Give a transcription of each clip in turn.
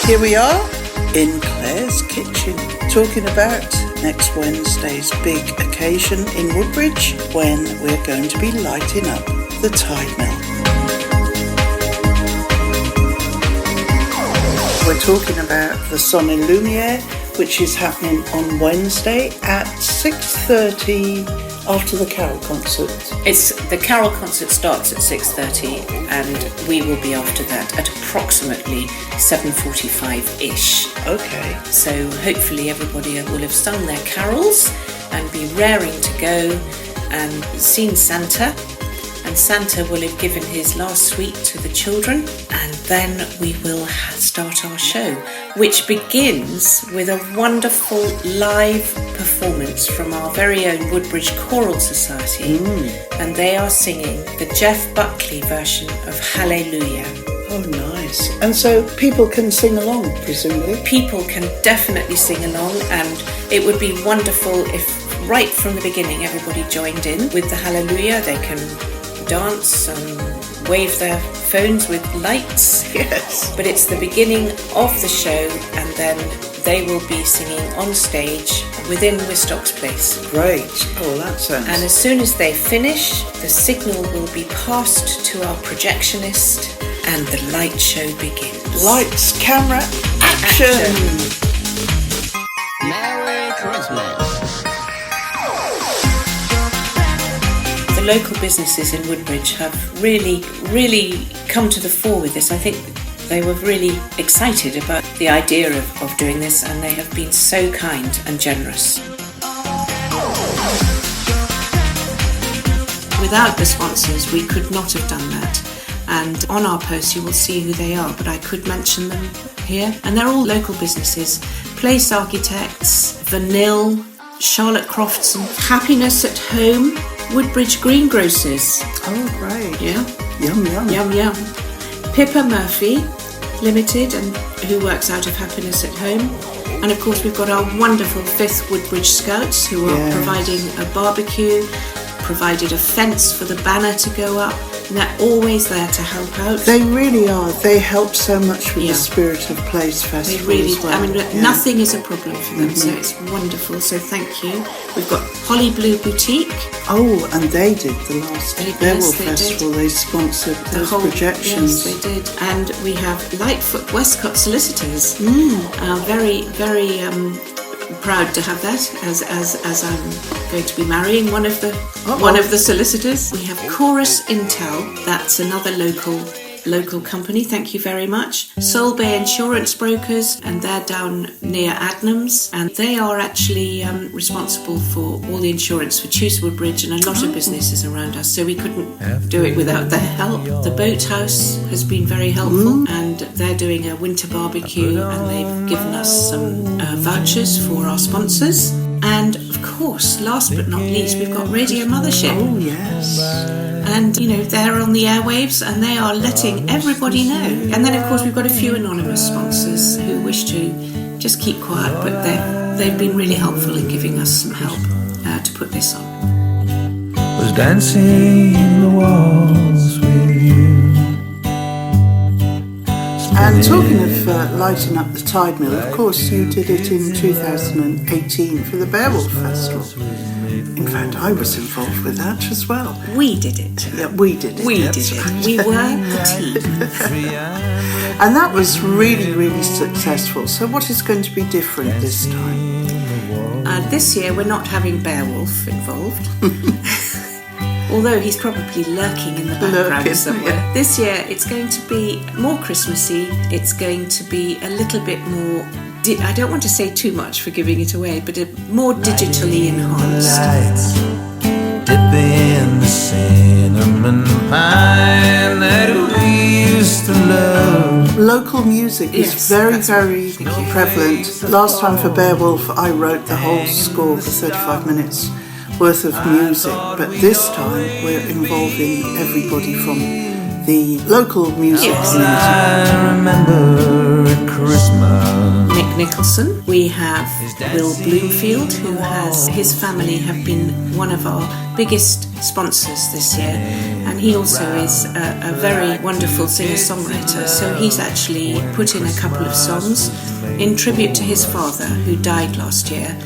Here we are in Claire's kitchen, talking about next Wednesday's big occasion in Woodbridge when we're going to be lighting up the tide mill. We're talking about the Son et Lumière, which is happening on Wednesday at 6:30 after the carol concert. The carol concert starts at 6:30 and we will be after that at approximately 7:45-ish. Okay. So hopefully everybody will have sung their carols and be raring to go and seen Santa. And Santa will have given his last sweet to the children, and then we will start our show, which begins with a wonderful live performance from our very own Woodbridge Choral Society, and they are singing the Jeff Buckley version of Hallelujah. Oh, nice. And so people can sing along, presumably? People can definitely sing along, and it would be wonderful if right from the beginning everybody joined in with the Hallelujah. They can dance and wave their phones with lights. Yes. But it's the beginning of the show, and then they will be singing on stage within Wistocks Place. Great. Oh, that sounds... And as soon as they finish, the signal will be passed to our projectionist and the light show begins. Lights, camera, action! Merry Christmas. The local businesses in Woodbridge have really come to the fore with this. I think they were really excited about the idea of doing this, and they have been so kind and generous. Without the sponsors, we could not have done that. And on our post you will see who they are, but I could mention them here. And they're all local businesses: Place Architects, Vanille, Charlotte Crofts, and Happiness at Home, Woodbridge Greengrocers. Oh, great. Yeah. Yum, yum. Yum, yum. Pippa Murphy Limited, and who works out of Happiness at Home. And of course we've got our wonderful 5th Woodbridge Scouts, who are providing a barbecue, provided a fence for the banner to go up, and they're always there to help out. They really are. They help so much with the Spirit of Place Festival. They really, as well. I mean, nothing is a problem for them, so it's wonderful. So thank you. We've got Holly Blue Boutique. Oh, and they did the last Beowulf Festival. Did. They sponsored those projections. Yes, they did. And we have Lightfoot Westcott Solicitors. Very proud to have that as I'm going to be marrying one of the solicitors. We have Chorus Intel. That's another local company. Thank you very much. Soul Bay Insurance Brokers, and they're down near Adnams, and they are actually responsible for all the insurance for Chuswood Bridge and a lot of businesses around us, so we couldn't do it without their help. The Boathouse has been very helpful, and they're doing a winter barbecue, and they've given us some vouchers for our sponsors. And of course, last but not least, we've got Radio Mothership. Oh, yes. And, they're on the airwaves and they are letting everybody know. And then, of course, we've got a few anonymous sponsors who wish to just keep quiet, but they've been really helpful in giving us some help to put this on. Was dancing in the walls with you. And talking of lighting up the tide mill, of course you did it in 2018 for the Beowulf Festival. In fact, I was involved with that as well. We did it. Yeah, we did it. We did it. We were the team. And that was really successful. So what is going to be different this time? This year we're not having Beowulf involved. Although he's probably lurking in the background somewhere. Yeah. This year it's going to be more Christmassy. It's going to be a little bit more, I don't want to say too much for giving it away, but more digitally enhanced. Lights, dip in the cinnamon pine that we used to love. Local music is very prevalent. Last time for Beowulf I wrote the whole score for 35 minutes. Worth of music, but this time we're involving everybody from the local music community. I remember at Christmas. Nick Nicholson. We have Will Bloomfield, who his family have been one of our biggest sponsors this year, and he also is a very wonderful singer-songwriter. So he's actually put in a couple of songs in tribute to his father, who died last year,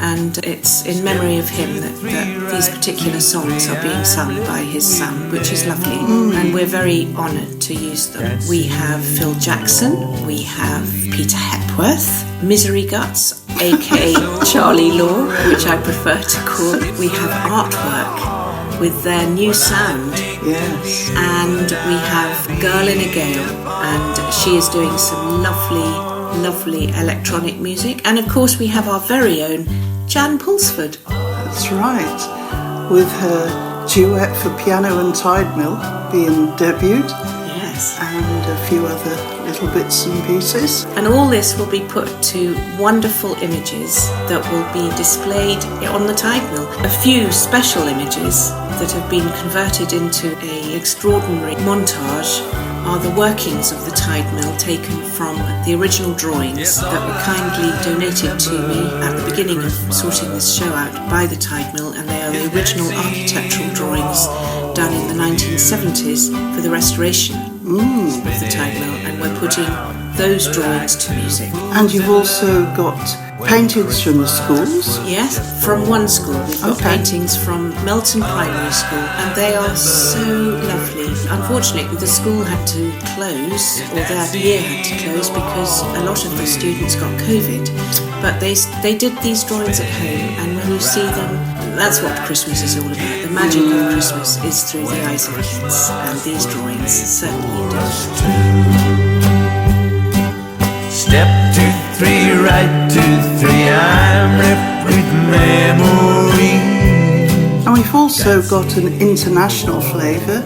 and it's in memory of him that these particular songs are being sung by his son, which is lovely, and we're very honoured to use them. We have Phil Jackson, we have Peter Hepworth, Misery Guts, aka Charlie Law, which I prefer to call it. We have Artwork with their new sound. Yes. And we have Girl in a Gale, and she is doing some lovely electronic music. And of course we have our very own Jan Pulsford. That's right. With her duet for piano and tide mill being debuted. Yes. And a few other little bits and pieces. And all this will be put to wonderful images that will be displayed on the tide mill. A few special images that have been converted into an extraordinary montage are the workings of the tide mill, taken from the original drawings that were kindly donated to me at the beginning of sorting this show out by the tide mill, and they are the original architectural drawings done in the 1970s for the restoration of the tide mill, and we're putting those drawings to music. And you've also got paintings from the schools. Yes, from one school. We've got paintings from Melton Primary School, and they are so lovely. Unfortunately, the school had to close, or that year had to close, because a lot of the students got COVID. But they did these drawings at home, and when you see them, that's what Christmas is all about. The magic of Christmas is through the eyes of kids, and these drawings certainly do. Step 2, 3, right 2, 3, I'm ripped with memory. And we've also got an international flavour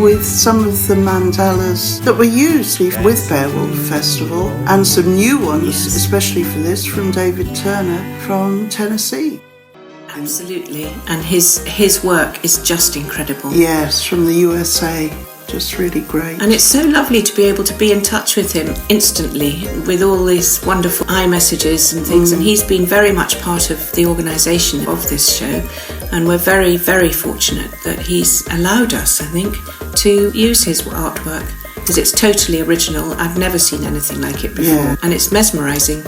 with some of the mandalas that were used with Beowulf Festival, and some new ones, especially for this, from David Turner from Tennessee. Absolutely, and his work is just incredible. Yes, from the USA. Just really great. And it's so lovely to be able to be in touch with him instantly with all these wonderful iMessages and things. And he's been very much part of the organisation of this show. And we're very, very fortunate that he's allowed us, I think, to use his artwork, because it's totally original. I've never seen anything like it before. Yeah. And it's mesmerising.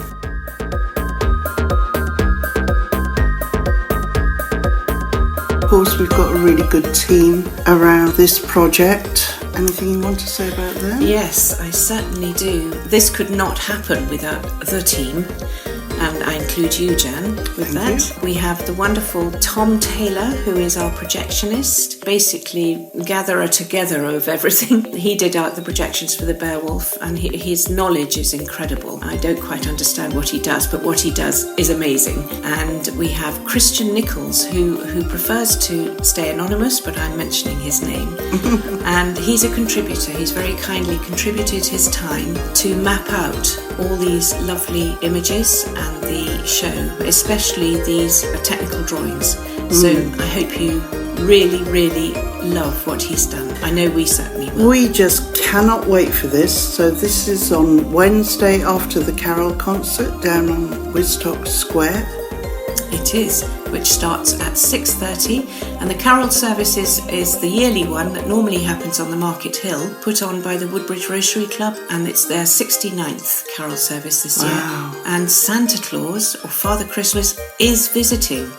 Of course, we've got a really good team around this project. Anything you want to say about them? Yes, I certainly do. This could not happen without the team, and I include you, Jan, with that. We have the wonderful Tom Taylor, who is our projectionist, basically gatherer together of everything. He did out the projections for the Beowulf, and his knowledge is incredible. I don't quite understand what he does, but what he does is amazing. And we have Christian Nichols, who prefers to stay anonymous, but I'm mentioning his name. And he's a contributor. He's very kindly contributed his time to map out all these lovely images and the show, especially these technical drawings. So I hope you really, really love what he's done. I know we certainly will. We just cannot wait for this. So this is on Wednesday after the Carol concert down on Wistock Square. It is, which starts at 6:30, and the Carol service is the yearly one that normally happens on the Market Hill, put on by the Woodbridge Rotary Club, and it's their 69th Carol service this year. And Santa Claus, or Father Christmas, is visiting.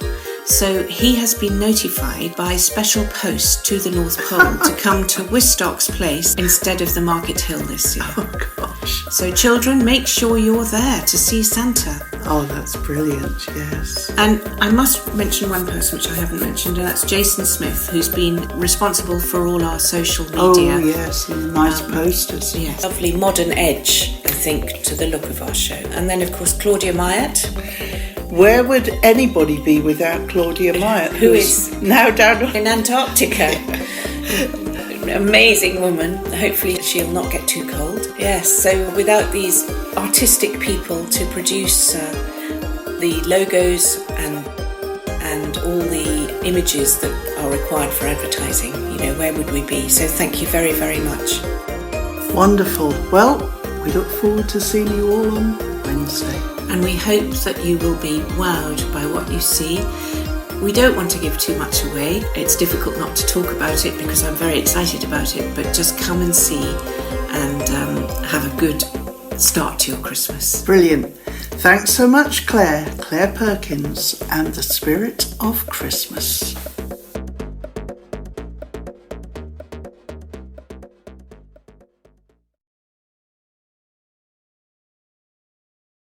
So he has been notified by special post to the North Pole to come to Wistock's place instead of the Market Hill this year. Oh gosh. So children, make sure you're there to see Santa. Oh, that's brilliant, yes. And I must mention one person which I haven't mentioned, and that's Jason Smith, who's been responsible for all our social media. Oh yes, and nice posters. Yes. Lovely modern edge, I think, to the look of our show. And then of course Claudia Myatt. Where would anybody be without Claudia Myatt, who is now down in Antarctica? Amazing woman. Hopefully she'll not get too cold. Yes, so without these artistic people to produce the logos and all the images that are required for advertising, where would we be? So thank you very, very much. Wonderful. Well, we look forward to seeing you all on Wednesday. and we hope that you will be wowed by what you see. We don't want to give too much away. It's difficult not to talk about it because I'm very excited about it, but just come and see and have a good start to your Christmas. Brilliant. Thanks so much, Claire. Claire Perkins and the Spirit of Christmas.